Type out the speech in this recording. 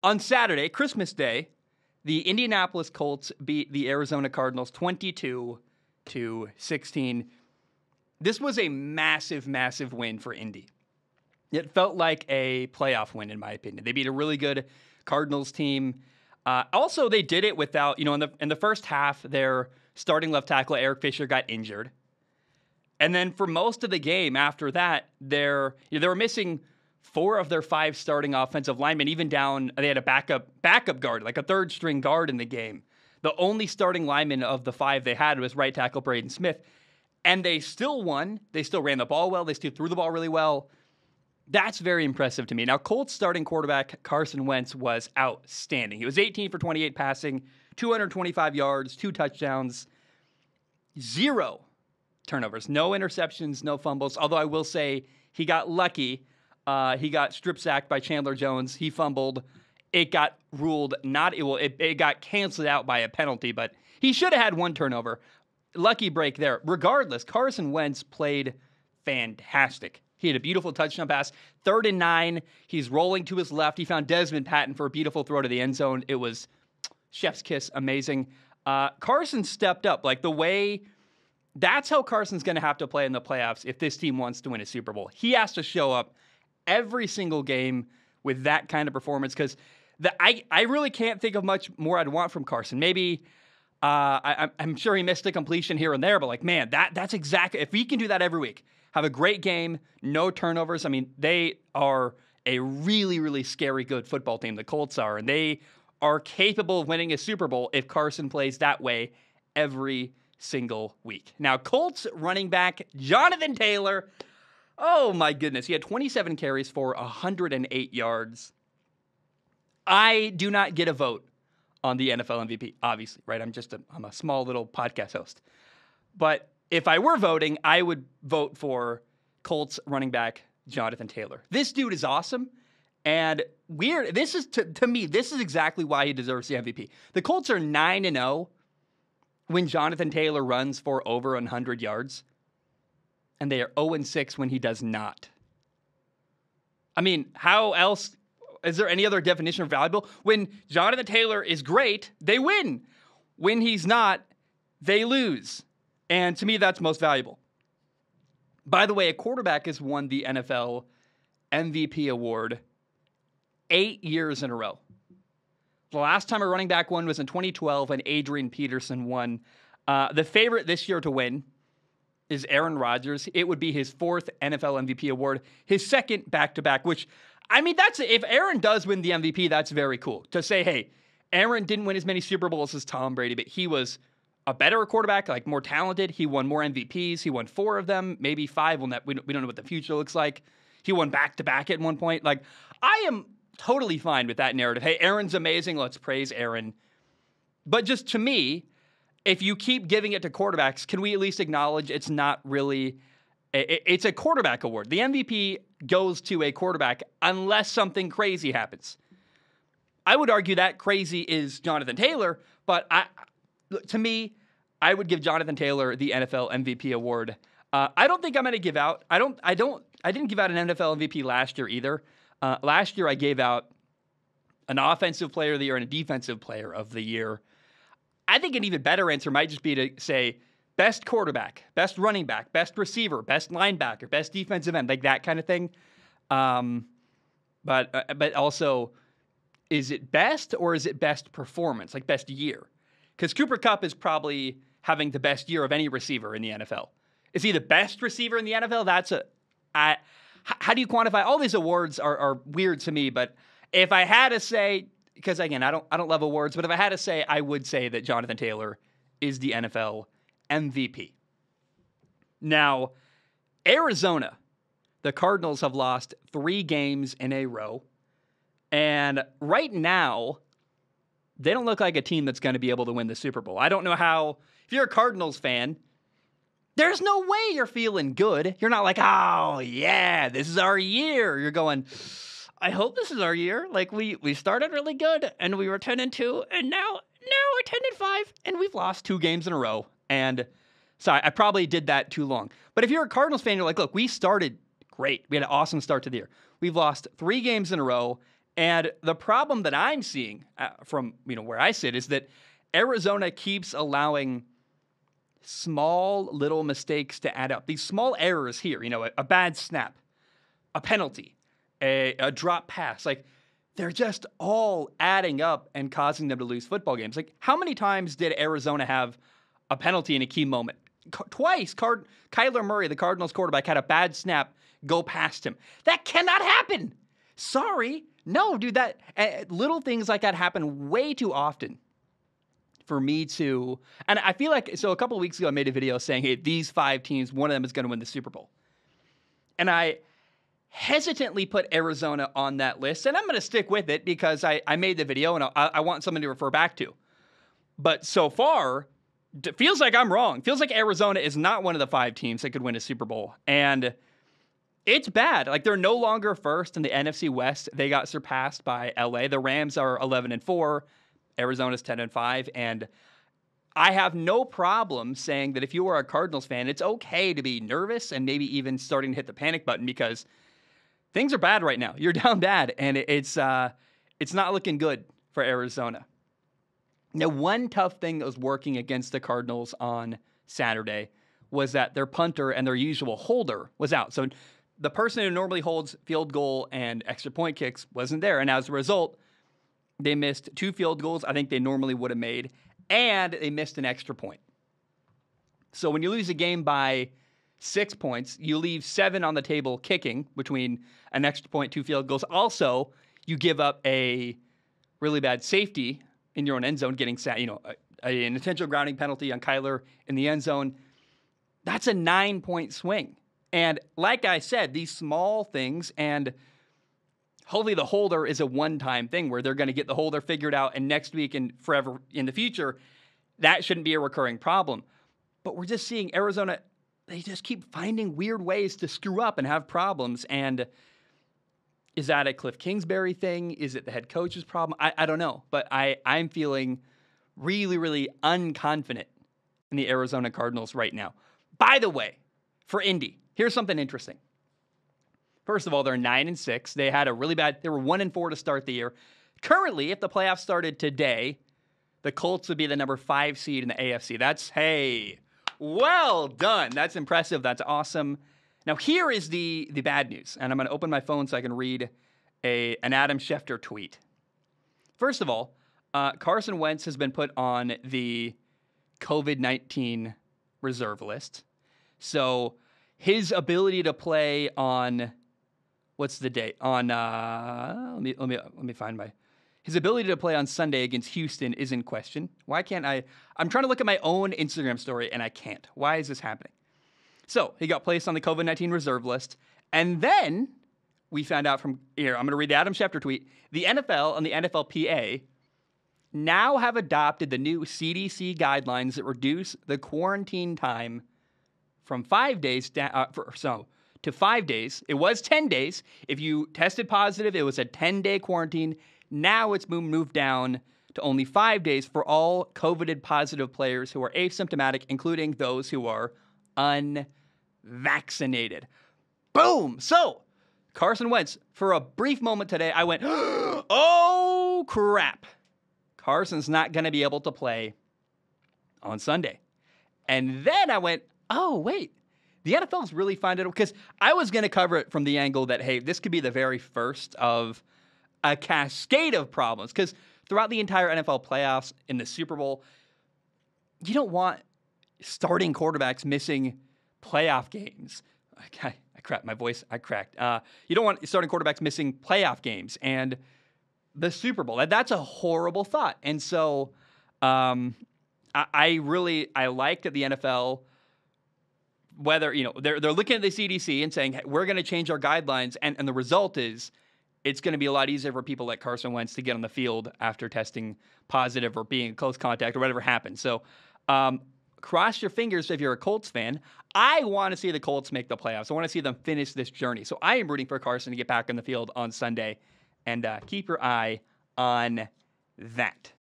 On Saturday, Christmas Day, the Indianapolis Colts beat the Arizona Cardinals 22-16. This was a massive, massive win for Indy. It felt like a playoff win, in my opinion. They beat a really good Cardinals team. Also, they did it without, in the first half, their starting left tackle, Eric Fisher, got injured. And then for most of the game after that, they were missing 4 of their 5 starting offensive linemen, even down, they had a backup guard, like a third string guard in the game. The only starting lineman of the 5 they had was right tackle Braden Smith. And they still won. They still ran the ball well. They still threw the ball really well. That's very impressive to me. Now, Colts starting quarterback Carson Wentz was outstanding. He was 18 for 28 passing, 225 yards, 2 touchdowns, 0 turnovers, no interceptions, no fumbles. Although I will say he got lucky. He got strip sacked by Chandler Jones. He fumbled. It got ruled it got canceled out by a penalty, but he should have had 1 turnover. Lucky break there. Regardless, Carson Wentz played fantastic. He had a beautiful touchdown pass. 3rd and 9. He's rolling to his left. He found Desmond Patton for a beautiful throw to the end zone. It was chef's kiss. Amazing. Carson stepped up. That's how Carson's going to have to play in the playoffs if this team wants to win a Super Bowl. He has to show up every single game with that kind of performance because I really can't think of much more I'd want from Carson. Maybe I'm sure he missed a completion here and there, but that's exactly, if he can do that every week, have a great game, no turnovers. I mean, they are a really, really scary good football team, the Colts are, and they are capable of winning a Super Bowl if Carson plays that way every single week. Now, Colts running back Jonathan Taylor, oh my goodness, he had 27 carries for 108 yards. I do not get a vote on the NFL MVP, obviously, right? I'm a small little podcast host. But if I were voting, I would vote for Colts running back Jonathan Taylor. This dude is awesome and weird. This is, to me, this is exactly why he deserves the MVP. The Colts are 9-0 when Jonathan Taylor runs for over 100 yards, and they are 0-6 when he does not. I mean, how else? Is there any other definition of valuable? When Jonathan Taylor is great, they win. When he's not, they lose. And to me, that's most valuable. By the way, a quarterback has won the NFL MVP award 8 years in a row. The last time a running back won was in 2012, and Adrian Peterson won. The favorite this year to win is Aaron Rodgers. It would be his 4th NFL MVP award, his 2nd back-to-back, which, I mean, if Aaron does win the MVP, that's very cool. To say, hey, Aaron didn't win as many Super Bowls as Tom Brady, but he was a better quarterback, more talented. He won more MVPs. He won 4 of them, maybe 5. We don't know what the future looks like. He won back-to-back at one point. I am totally fine with that narrative. Hey, Aaron's amazing. Let's praise Aaron. But just to me, if you keep giving it to quarterbacks, can we at least acknowledge it's not really it's a quarterback award. The MVP goes to a quarterback unless something crazy happens. I would argue that crazy is Jonathan Taylor, but to me, I would give Jonathan Taylor the NFL MVP award. I don't think I'm going to give out. I didn't give out an NFL MVP last year either. Last year I gave out an offensive player of the year and a defensive player of the year. I think an even better answer might just be to say best quarterback, best running back, best receiver, best linebacker, best defensive end, that kind of thing. But also, is it best or is it best performance, best year? Because Cooper Kupp is probably having the best year of any receiver in the NFL. Is he the best receiver in the NFL? How do you quantify? All these awards are weird to me, but if I had to say, because again, I don't love awards, but if I had to say, I would say that Jonathan Taylor is the NFL MVP. Now, Arizona, the Cardinals have lost 3 games in a row, and right now, they don't look like a team that's going to be able to win the Super Bowl. I don't know how, if you're a Cardinals fan, there's no way you're feeling good. You're not like, oh, yeah, this is our year. You're going, I hope this is our year. We started really good, and we were 10-2, and now we're 10-5, and we've lost 2 games in a row. And sorry, I probably did that too long. But if you're a Cardinals fan, you're like, look, we started great. We had an awesome start to the year. We've lost 3 games in a row, And the problem that I'm seeing from where I sit is that Arizona keeps allowing small little mistakes to add up. These small errors here, a bad snap, a penalty, a drop pass, like they're just all adding up and causing them to lose football games. Like, how many times did Arizona have a penalty in a key moment? Twice. Kyler Murray, the Cardinals quarterback, had a bad snap go past him. That cannot happen. Sorry. No, dude, little things like that happen way too often for me to, and I feel like, so a couple of weeks ago I made a video saying, hey, these 5 teams, one of them is going to win the Super Bowl. And I hesitantly put Arizona on that list, and I'm going to stick with it because I made the video and I want something to refer back to. But so far, it feels like I'm wrong. Feels like Arizona is not one of the 5 teams that could win a Super Bowl. And it's bad. Like, they're no longer first in the NFC West. They got surpassed by LA. The Rams are 11-4. Arizona's 10-5. And I have no problem saying that if you are a Cardinals fan, it's okay to be nervous and maybe even starting to hit the panic button because things are bad right now. You're down bad, and it's not looking good for Arizona. Now, one tough thing that was working against the Cardinals on Saturday was that their punter and their usual holder was out. So the person who normally holds field goal and extra point kicks wasn't there, and as a result, they missed 2 field goals I think they normally would have made, and they missed an extra point. So when you lose a game by 6 points, you leave 7 on the table kicking between an extra point, 2 field goals. Also, you give up a really bad safety in your own end zone, getting an intentional grounding penalty on Kyler in the end zone. That's a 9-point swing. And like I said, these small things, and hopefully the holder is a one-time thing where they're going to get the holder figured out, and next week and forever in the future, that shouldn't be a recurring problem. But we're just seeing Arizona, they just keep finding weird ways to screw up and have problems. And is that a Cliff Kingsbury thing? Is it the head coach's problem? I don't know. But I'm feeling really, really unconfident in the Arizona Cardinals right now. By the way, for Indy, here's something interesting. First of all, they're 9-6. They had they were 1-4 to start the year. Currently, if the playoffs started today, the Colts would be the number 5 seed in the AFC. That's, hey, well done. That's impressive. That's awesome. Now, here is the bad news, and I'm going to open my phone so I can read an Adam Schefter tweet. First of all, Carson Wentz has been put on the COVID-19 reserve list. So his ability to play on, what's the date? On let me find his ability to play on Sunday against Houston is in question. Why can't I'm trying to look at my own Instagram story and I can't. Why is this happening? So he got placed on the COVID-19 reserve list, and then we found out from here. I'm going to read the Adam Schefter tweet. The NFL and the NFLPA now have adopted the new CDC guidelines that reduce the quarantine time from 5 days to 5 days. It was 10 days. If you tested positive, it was a 10-day quarantine. Now it's moved down to only 5 days for all COVID positive players who are asymptomatic, including those who are unvaccinated. Boom! So, Carson Wentz, for a brief moment today, I went, oh, crap. Carson's not going to be able to play on Sunday. And then I went, oh, wait. The NFL's really finding it, because I was going to cover it from the angle that, hey, this could be the very first of a cascade of problems. Because throughout the entire NFL playoffs, in the Super Bowl, you don't want starting quarterbacks missing playoff games. I cracked my voice. I cracked. You don't want starting quarterbacks missing playoff games and the Super Bowl. That's a horrible thought. And so I like that the NFL, whether, they're looking at the CDC and saying, hey, we're going to change our guidelines. And the result is it's going to be a lot easier for people like Carson Wentz to get on the field after testing positive or being in close contact or whatever happens. So cross your fingers if you're a Colts fan. I want to see the Colts make the playoffs. I want to see them finish this journey. So I am rooting for Carson to get back on the field on Sunday, and keep your eye on that.